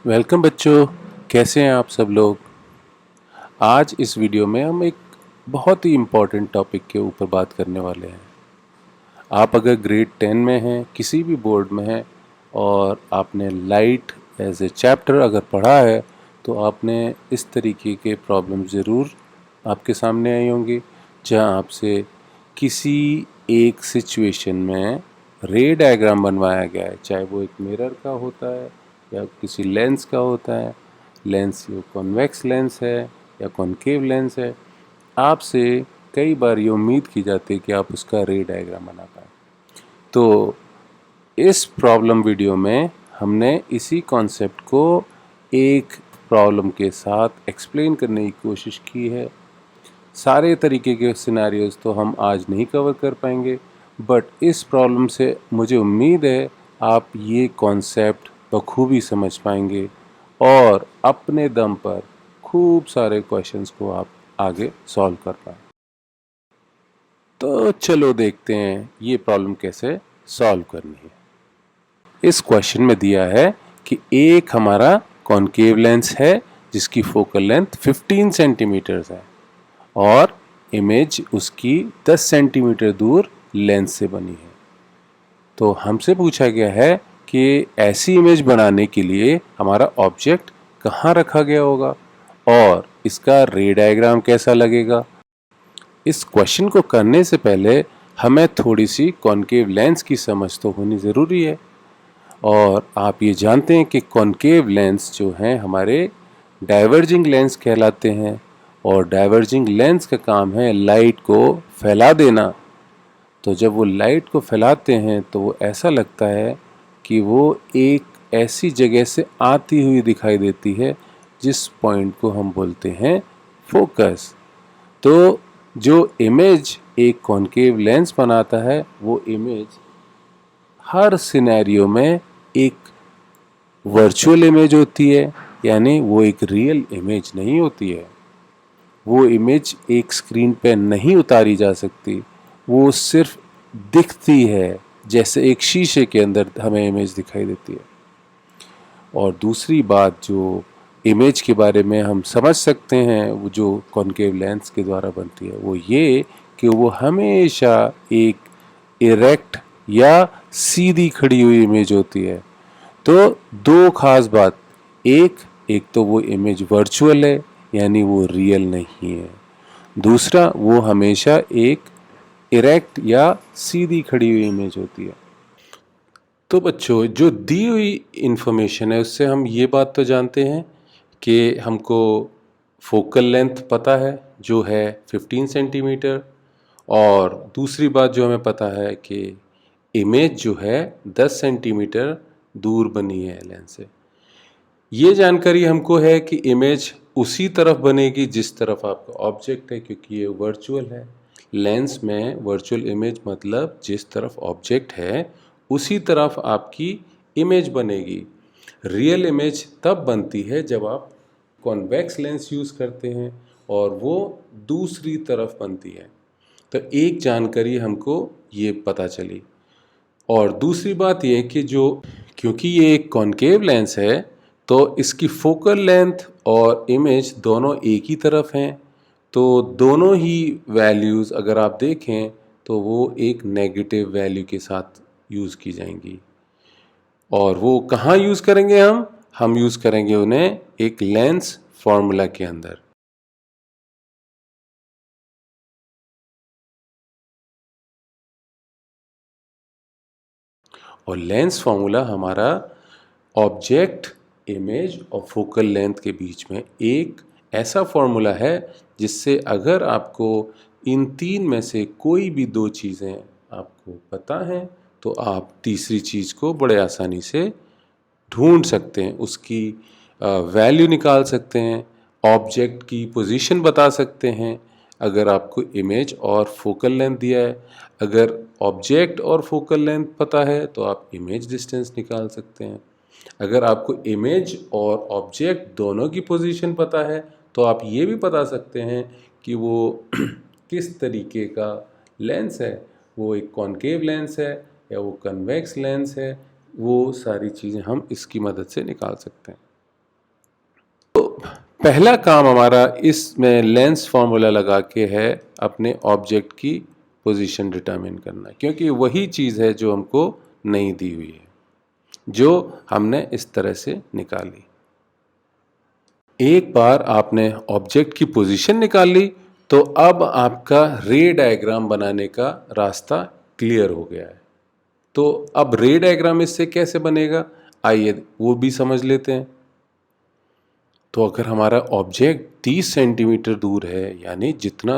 Welcome बच्चों, कैसे हैं आप सब लोग। आज इस वीडियो में हम एक बहुत ही इम्पोर्टेंट टॉपिक के ऊपर बात करने वाले हैं। आप अगर ग्रेड 10 में हैं, किसी भी बोर्ड में हैं और आपने लाइट एज ए चैप्टर अगर पढ़ा है तो आपने इस तरीके के प्रॉब्लम ज़रूर आपके सामने आई होंगी, जहां आपसे किसी एक सिचुएशन में रे डायग्राम बनवाया गया है, चाहे वो एक मिरर का होता है या किसी लेंस का होता है। लेंस ये कॉन्वेक्स लेंस है या कॉनकेव लेंस है। आपसे कई बार ये उम्मीद की जाती है कि आप उसका रे डायग्राम बना पाएँ। तो इस प्रॉब्लम वीडियो में हमने इसी कॉन्सेप्ट को एक प्रॉब्लम के साथ एक्सप्लेन करने की कोशिश की है। सारे तरीके के सिनेरियोज तो हम आज नहीं कवर कर पाएंगे, बट इस प्रॉब्लम से मुझे उम्मीद है आप ये कॉन्सेप्ट बखूबी समझ पाएंगे और अपने दम पर खूब सारे क्वेश्चंस को आप आगे सॉल्व कर पाएं। तो चलो देखते हैं ये प्रॉब्लम कैसे सॉल्व करनी है। इस क्वेश्चन में दिया है कि एक हमारा कॉनकेव लेंस है जिसकी फोकल लेंथ 15 सेंटीमीटर है और इमेज उसकी 10 सेंटीमीटर दूर लेंस से बनी है। तो हमसे पूछा गया है कि ऐसी इमेज बनाने के लिए हमारा ऑब्जेक्ट कहाँ रखा गया होगा और इसका रे डायग्राम कैसा लगेगा। इस क्वेश्चन को करने से पहले हमें थोड़ी सी कॉनकेव लेंस की समझ तो होनी ज़रूरी है। और आप ये जानते हैं कि कॉनकेव लेंस जो हैं हमारे डाइवर्जिंग लेंस कहलाते हैं और डाइवर्जिंग लेंस का काम है लाइट को फैला देना। तो जब वो लाइट को फैलाते हैं तो वो ऐसा लगता है कि वो एक ऐसी जगह से आती हुई दिखाई देती है जिस पॉइंट को हम बोलते हैं फोकस। तो जो इमेज एक कॉनकेव लेंस बनाता है वो इमेज हर सिनेरियो में एक वर्चुअल इमेज होती है, यानी वो एक रियल इमेज नहीं होती है। वो इमेज एक स्क्रीन पे नहीं उतारी जा सकती, वो सिर्फ दिखती है जैसे एक शीशे के अंदर हमें इमेज दिखाई देती है। और दूसरी बात जो इमेज के बारे में हम समझ सकते हैं वो जो कॉनकेव लेंस के द्वारा बनती है वो ये कि वो हमेशा एक इरेक्ट या सीधी खड़ी हुई इमेज होती है। तो दो खास बात, एक तो वो इमेज वर्चुअल है यानी वो रियल नहीं है, दूसरा वो हमेशा एक इरेक्ट या सीधी खड़ी हुई इमेज होती है। तो बच्चों जो दी हुई इंफॉर्मेशन है उससे हम ये बात तो जानते हैं कि हमको फोकल लेंथ पता है जो है 15 सेंटीमीटर, और दूसरी बात जो हमें पता है कि इमेज जो है 10 सेंटीमीटर दूर बनी है लेंस से। ये जानकारी हमको है कि इमेज उसी तरफ बनेगी जिस तरफ आपका ऑब्जेक्ट है, क्योंकि ये वर्चुअल है। लेंस में वर्चुअल इमेज मतलब जिस तरफ ऑब्जेक्ट है उसी तरफ आपकी इमेज बनेगी। रियल इमेज तब बनती है जब आप कॉन्वेक्स लेंस यूज़ करते हैं और वो दूसरी तरफ बनती है। तो एक जानकारी हमको ये पता चली। और दूसरी बात ये कि जो क्योंकि ये एक कॉनकेव लेंस है तो इसकी फोकल लेंथ और इमेज दोनों एक ही तरफ हैं। तो दोनों ही वैल्यूज़ अगर आप देखें तो वो एक नेगेटिव वैल्यू के साथ यूज़ की जाएंगी। और वो कहाँ यूज़ करेंगे हम यूज़ करेंगे उन्हें एक लेंस फॉर्मूला के अंदर। और लेंस फॉर्मूला हमारा ऑब्जेक्ट, इमेज और फोकल लेंथ के बीच में एक ऐसा फॉर्मूला है जिससे अगर आपको इन तीन में से कोई भी दो चीज़ें आपको पता हैं तो आप तीसरी चीज़ को बड़े आसानी से ढूंढ सकते हैं, उसकी वैल्यू निकाल सकते हैं, ऑब्जेक्ट की पोजीशन बता सकते हैं। अगर आपको इमेज और फोकल लेंथ दिया है, अगर ऑब्जेक्ट और फोकल लेंथ पता है तो आप इमेज डिस्टेंस निकाल सकते हैं। अगर आपको इमेज और ऑब्जेक्ट दोनों की पोजीशन पता है तो आप ये भी बता सकते हैं कि वो किस तरीके का लेंस है, वो एक कॉनकेव लेंस है या वो कन्वेक्स लेंस है। वो सारी चीज़ें हम इसकी मदद से निकाल सकते हैं। पहला काम हमारा इसमें लेंस फॉर्मूला लगा के है अपने ऑब्जेक्ट की पोजीशन डिटरमिन करना, क्योंकि वही चीज़ है जो हमको नहीं दी हुई है, जो हमने इस तरह से निकाली। एक बार आपने ऑब्जेक्ट की पोजीशन निकाल ली तो अब आपका रे डायग्राम बनाने का रास्ता क्लियर हो गया है। तो अब रे डायग्राम इससे कैसे बनेगा, आइए वो भी समझ लेते हैं। तो अगर हमारा ऑब्जेक्ट 30 सेंटीमीटर दूर है, यानी जितना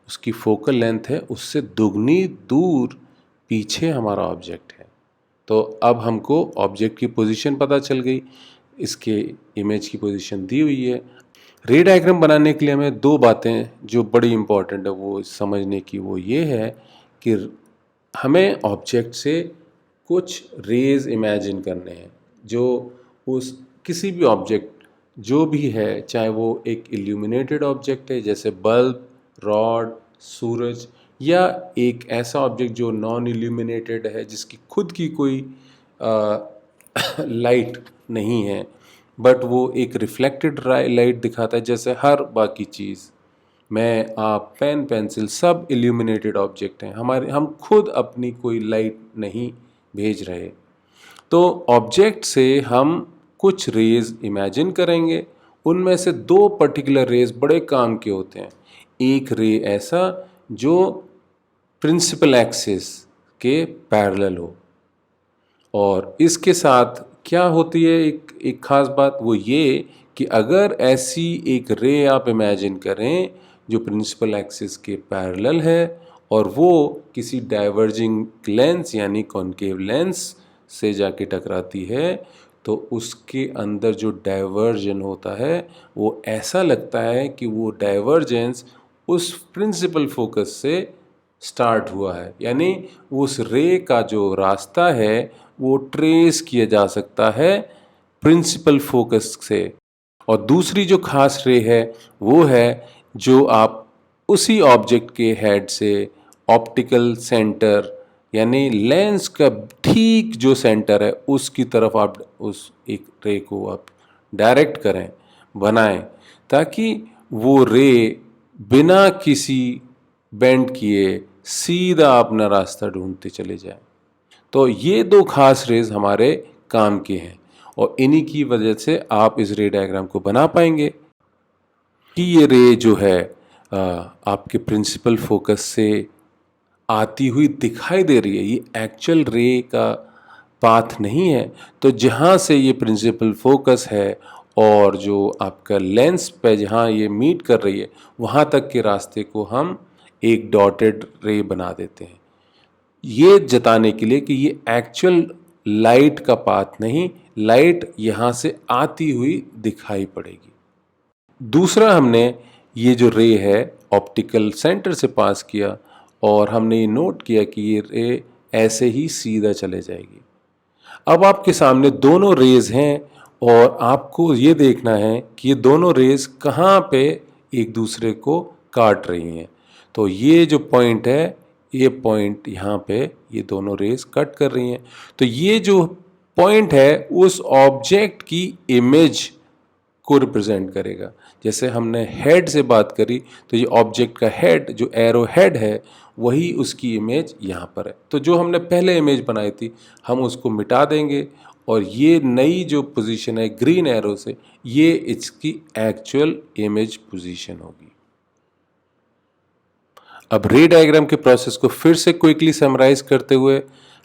उसकी फोकल लेंथ है उससे दुगनी दूर पीछे हमारा ऑब्जेक्ट है, तो अब हमको ऑब्जेक्ट की पोजीशन पता चल गई, इसके इमेज की पोजीशन दी हुई है। रे डायग्राम बनाने के लिए हमें दो बातें जो बड़ी इंपॉर्टेंट है वो समझने की, वो ये है कि हमें ऑब्जेक्ट से कुछ रेज इमेजिन करने हैं, जो उस किसी भी ऑब्जेक्ट जो भी है, चाहे वो एक इल्यूमिनेटेड ऑब्जेक्ट है जैसे बल्ब, रॉड, सूरज, या एक ऐसा ऑब्जेक्ट जो नॉन इल्यूमिनेटेड है जिसकी खुद की कोई लाइट नहीं है, बट वो एक रिफ्लेक्टेड लाइट दिखाता है, जैसे हर बाकी चीज़, मैं, आप, पेन, पेंसिल सब इल्यूमिनेटेड ऑब्जेक्ट हैं, हम खुद अपनी कोई लाइट नहीं भेज रहे। तो ऑब्जेक्ट से हम कुछ रेज इमेजिन करेंगे, उनमें से दो पर्टिकुलर रेज बड़े काम के होते हैं। एक रे ऐसा जो प्रिंसिपल एक्सिस के पैरेलल हो, और इसके साथ क्या होती है एक खास बात, वो ये कि अगर ऐसी एक रे आप इमेजिन करें जो प्रिंसिपल एक्सिस के पैरेलल है और वो किसी डाइवर्जिंग लेंस यानी कॉनकेव लेंस से जाके टकराती है, तो उसके अंदर जो डाइवर्जन होता है वो ऐसा लगता है कि वो डाइवर्जेंस उस प्रिंसिपल फोकस से स्टार्ट हुआ है, यानी उस रे का जो रास्ता है वो ट्रेस किया जा सकता है प्रिंसिपल फोकस से। और दूसरी जो खास रे है वो है जो आप उसी ऑब्जेक्ट के हेड से ऑप्टिकल सेंटर यानी लेंस का ठीक जो सेंटर है उसकी तरफ आप उस एक रे को आप डायरेक्ट करें, बनाएं, ताकि वो रे बिना किसी बेंड किए सीधा अपना रास्ता ढूंढते चले जाए। तो ये दो खास रेज हमारे काम के हैं और इन्हीं की वजह से आप इस रे डायग्राम को बना पाएंगे कि ये रे जो है आपके प्रिंसिपल फोकस से आती हुई दिखाई दे रही है, ये एक्चुअल रे का पाथ नहीं है। तो जहाँ से ये प्रिंसिपल फोकस है और जो आपका लेंस पे जहाँ ये मीट कर रही है वहाँ तक के रास्ते को हम एक डॉटेड रे बना देते हैं, ये जताने के लिए कि ये एक्चुअल लाइट का पाथ नहीं, लाइट यहाँ से आती हुई दिखाई पड़ेगी। दूसरा, हमने ये जो रे है ऑप्टिकल सेंटर से पास किया और हमने ये नोट किया कि ये रे ऐसे ही सीधा चले जाएगी। अब आपके सामने दोनों रेज हैं और आपको ये देखना है कि ये दोनों रेज कहाँ पे एक दूसरे को काट रही हैं। तो ये जो पॉइंट है, ये पॉइंट यहाँ पे ये दोनों रेज कट कर रही हैं। तो ये जो पॉइंट है उस ऑब्जेक्ट की इमेज को रिप्रेजेंट करेगा। जैसे हमने हेड से बात करी तो ये ऑब्जेक्ट का हेड जो एरो हेड है वही उसकी इमेज यहाँ पर है। तो जो हमने पहले इमेज बनाई थी हम उसको मिटा देंगे और ये नई जो पोजीशन है ग्रीन एरो से, ये इसकी एक्चुअल इमेज पोजीशन होगी। अब रे डायग्राम के प्रोसेस को फिर से क्विकली समराइज करते हुए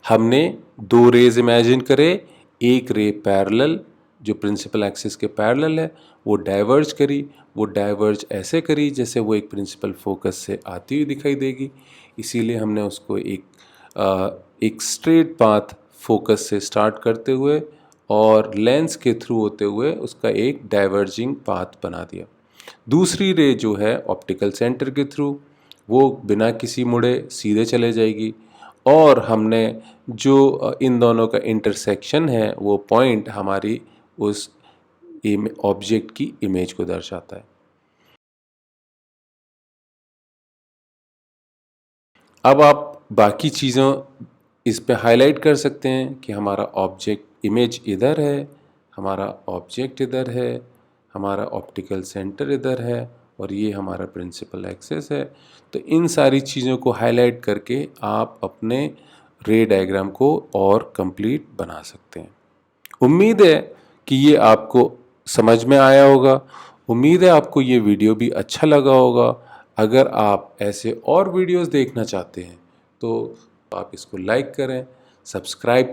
हमने दो रेज इमेजिन करे, एक रे पैरेलल जो प्रिंसिपल एक्सिस के पैरेलल है वो डाइवर्ज करी, वो डाइवर्ज ऐसे करी जैसे वो एक प्रिंसिपल फोकस से आती हुई दिखाई देगी, इसीलिए हमने उसको एक स्ट्रेट पाथ फोकस से स्टार्ट करते हुए और लेंस के थ्रू होते हुए उसका एक डाइवर्जिंग पाथ बना दिया। दूसरी रे जो है ऑप्टिकल सेंटर के थ्रू वो बिना किसी मुड़े सीधे चले जाएगी और हमने जो इन दोनों का इंटरसेक्शन है वो पॉइंट हमारी उस ऑब्जेक्ट की इमेज को दर्शाता है। अब आप बाकी चीज़ों इस पे हाईलाइट कर सकते हैं कि हमारा ऑब्जेक्ट इमेज इधर है, हमारा ऑब्जेक्ट इधर है, हमारा ऑप्टिकल सेंटर इधर है और ये हमारा प्रिंसिपल एक्सिस है। तो इन सारी चीज़ों को हाईलाइट करके आप अपने रे डायग्राम को और कंप्लीट बना सकते हैं। उम्मीद है कि ये आपको समझ में आया होगा। उम्मीद है आपको ये वीडियो भी अच्छा लगा होगा। अगर आप ऐसे और वीडियोस देखना चाहते हैं तो आप इसको लाइक करें, सब्सक्राइब